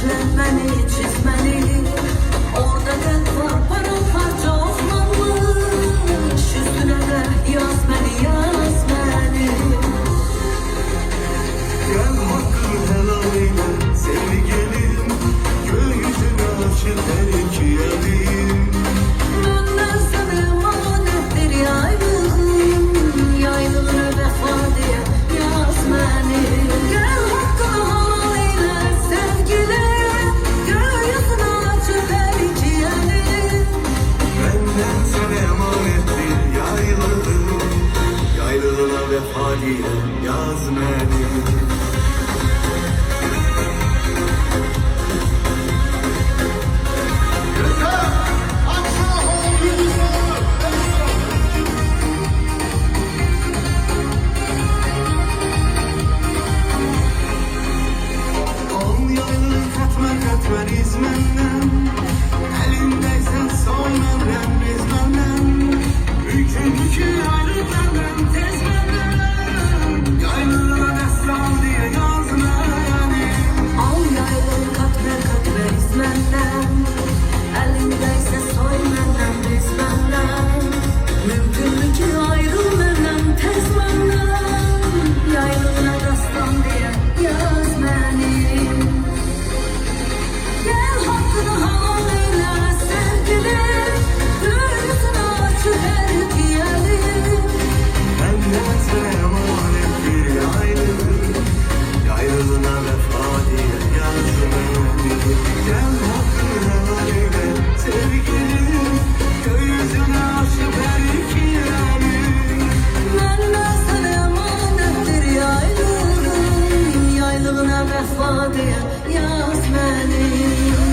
işlenmeli, çizmeli. Orada dert var, paramparça Osmanlımış. Üstüne de yazmeli, yazmeli. Gel hakkını helal eyle sevgilim, gökyüzüne açık her iki yerim. Benden sana emanettir yaylığım, yaylığına vefa diye yazmeli. Gel hakkını helal eyle sevgilim, gökyüzüne açık her iki yerim. Benden sana emanettir yaylığım, yaylığına vefa diye yazmeli. Al yaylı katma katma rizmenden, elindeysen son memlem rizmenden. Ülkündeki yaylıklardan tez benden, yaylığına destan diye yazmeli. Al yaylım katmer katmer izmenden, elindeyse soy menden biz benden. Mümkün ki ayrıl menden tez benden, yaylığına dastan diye yaz beni. Gel hakkını helal eyle sevgilim, göğsünü açık her iki yerim. Benden sana emanettir yaylığım, yaylığına vefa diye yazmeli. Gel hakkını helal eyle sevgilim, gökyüzüne açıp her iki yerim. Benden sana emanettir yaylığım, yaylığına vefa diye yaz beni.